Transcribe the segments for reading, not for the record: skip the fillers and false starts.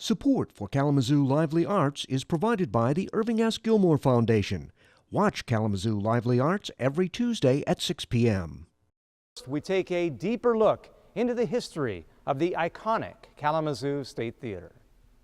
Support for Kalamazoo Lively Arts is provided by the Irving S. Gilmore Foundation. Watch Kalamazoo Lively Arts every Tuesday at 6 p.m. We take a deeper look into the history of the iconic Kalamazoo State Theatre.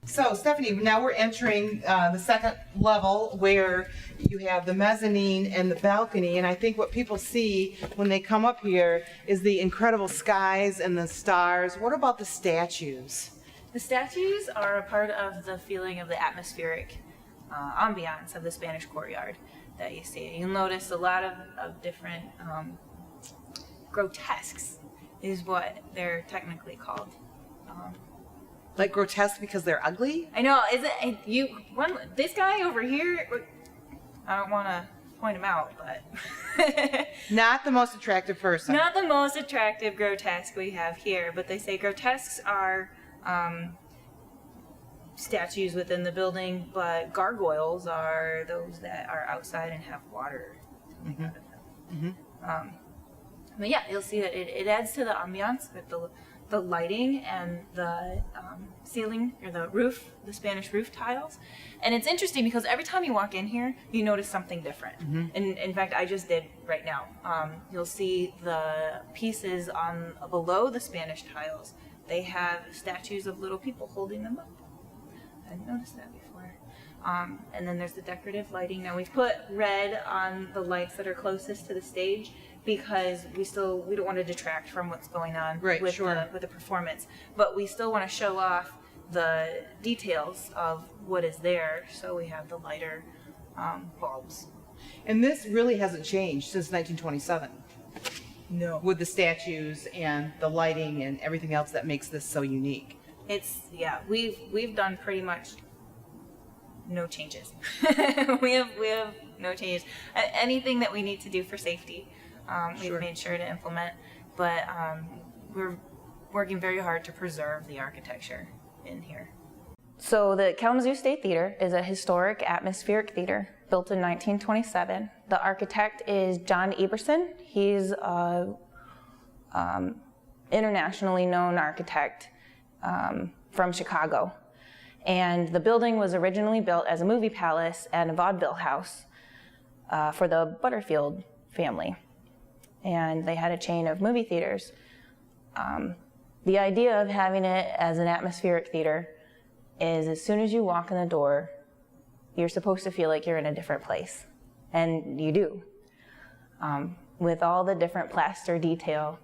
So, Stephanie, now we're entering the second level where you have the mezzanine and the balcony, and I think what people see when they come up here is the incredible skies and the stars. What about the statues? The statues are a part of the feeling of the atmospheric ambiance of the Spanish courtyard that you see. You'll notice a lot of different grotesques is what they're technically called. Like grotesque because they're ugly? I know. This guy over here, I don't want to point him out, but Not the most attractive person. not the most attractive grotesque we have here, but they say grotesques are statues within the building, but gargoyles are those that are outside and have water coming out of them. But yeah, you'll see that it adds to the ambiance with the lighting and the ceiling or the roof, the Spanish roof tiles. And it's interesting because every time you walk in here, you notice something different. And in fact, I just did right now. You'll see the pieces below the Spanish tiles. They have statues of little people holding them up. I didn't notice that before. And then there's the decorative lighting. Now we've put red on the lights that are closest to the stage because we don't want to detract from what's going on with the performance, but we still want to show off the details of what is there. So we have the lighter bulbs. And this really hasn't changed since 1927. No. With the statues and the lighting and everything else that makes this so unique. We've done pretty much no changes. we have no changes. Anything that we need to do for safety, we've made sure to implement. But we're working very hard to preserve the architecture in here. So the Kalamazoo State Theatre is a historic atmospheric theater built in 1927. The architect is John Eberson. He's an internationally known architect from Chicago. And the building was originally built as a movie palace and a vaudeville house for the Butterfield family. And they had a chain of movie theaters. The idea of having it as an atmospheric theater is as soon as you walk in the door, you're supposed to feel like you're in a different place. And you do. With all the different plaster detail.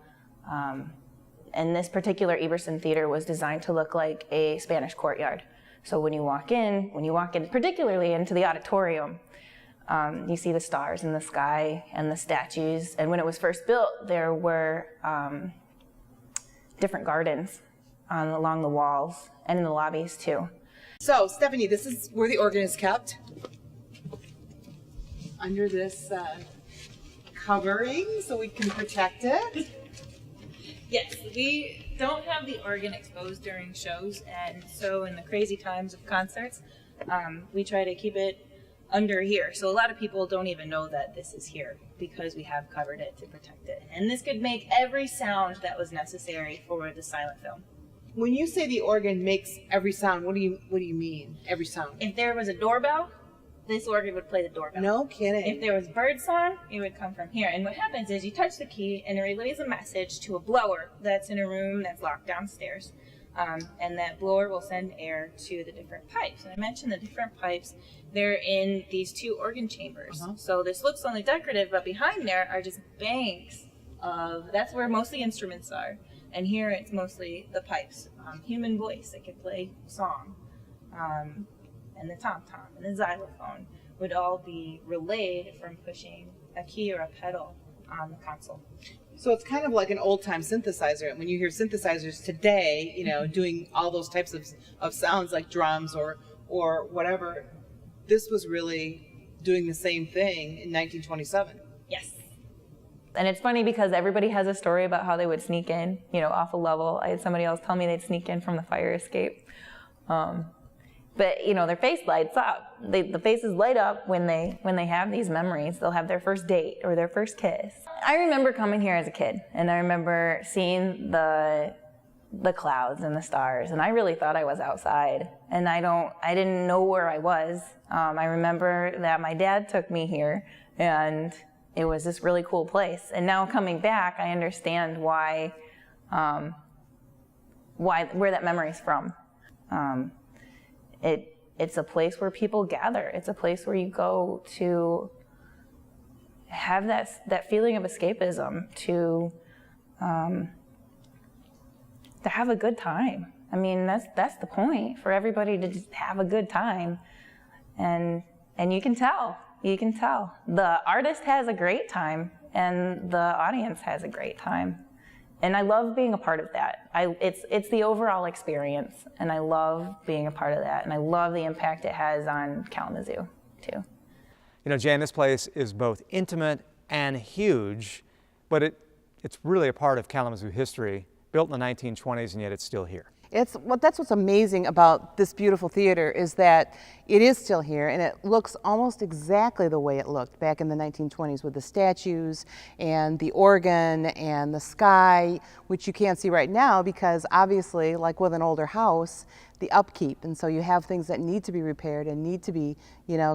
And this particular Eberson Theater was designed to look like a Spanish courtyard. So when you walk in particularly into the auditorium, you see the stars in the sky and the statues. And when it was first built, there were different gardens along the walls and in the lobbies too. So, Stephanie, this is where the organ is kept. Under this covering so we can protect it. Yes, we don't have the organ exposed during shows, and so in the crazy times of concerts, we try to keep it under here. So a lot of people don't even know that this is here because we have covered it to protect it. And this could make every sound that was necessary for the silent film. When you say the organ makes every sound, what do you mean? Every sound? If there was a doorbell, this organ would play the doorbell. No kidding. If there was bird song, it would come from here. And what happens is you touch the key and it relays a message to a blower that's in a room that's locked downstairs. And that blower will send air to the different pipes. And I mentioned the different pipes. They're in these two organ chambers. So this looks only decorative, but behind there are just banks of, that's where most of the instruments are. And here it's mostly the pipes. Human voice that could play song. And the tom-tom and the xylophone would all be relayed from pushing a key or a pedal on the console. So it's kind of like an old-time synthesizer. When you hear synthesizers today, you know, doing all those types of sounds like drums or whatever, this was really doing the same thing in 1927. Yes. And it's funny because everybody has a story about how they would sneak in, you know, off a level. I had somebody else tell me they'd sneak in from the fire escape. But, you know, their face lights up. The faces light up when they have these memories. They'll have their first date or their first kiss. I remember coming here as a kid, and I remember seeing the the clouds and the stars, and I really thought I was outside, and I didn't know where I was. I remember that my dad took me here, and it was this really cool place. And now coming back, I understand where that memory's from. It's a place where people gather. It's a place where you go to have that feeling of escapism, to have a good time. I mean, that's the point, for everybody to just have a good time. And you can tell. The artist has a great time, and the audience has a great time. And I love being a part of that. It's the overall experience, and I love being a part of that, and I love the impact it has on Kalamazoo, too. You know, Jan, this place is both intimate and huge, but it's really a part of Kalamazoo history, built in the 1920s, and yet it's still here. That's what's amazing about this beautiful theater, is that it is still here, and it looks almost exactly the way it looked back in the 1920s, with the statues and the organ and the sky, which you can't see right now because obviously, like with an older house, the upkeep, and so you have things that need to be repaired and need to be,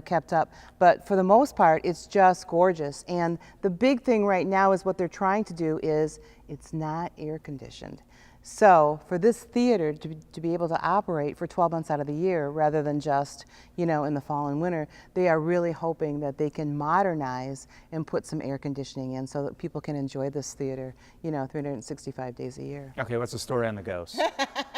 kept up. But for the most part, it's just gorgeous. And the big thing right now is what they're trying to do is it's not air conditioned. So for this theater to be able to operate for 12 months out of the year rather than just, in the fall and winter, they are really hoping that they can modernize and put some air conditioning in so that people can enjoy this theater, 365 days a year. Okay, what's the story on the ghosts?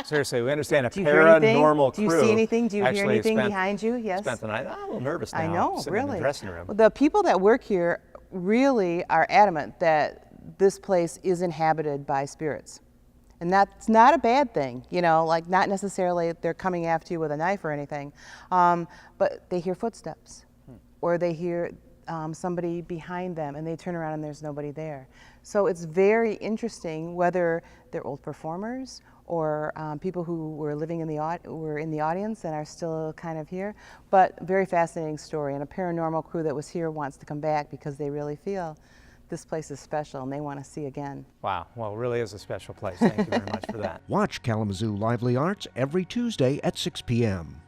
Seriously, we understand a paranormal crew. Do you see anything? Do you hear anything spent, behind you? Yes. Spent the night. I'm a little nervous now. I know, sitting really. in the dressing room. The people that work here really are adamant that this place is inhabited by spirits. And that's not a bad thing, like not necessarily they're coming after you with a knife or anything, but they hear footsteps or they hear somebody behind them and they turn around and there's nobody there. So it's very interesting whether they're old performers or people who were living in the audience and are still kind of here, but very fascinating story, and a paranormal crew that was here wants to come back because they really feel this place is special and they want to see again. Wow, well, it really is a special place. Thank you very much for that. Watch Kalamazoo Lively Arts every Tuesday at 6 p.m.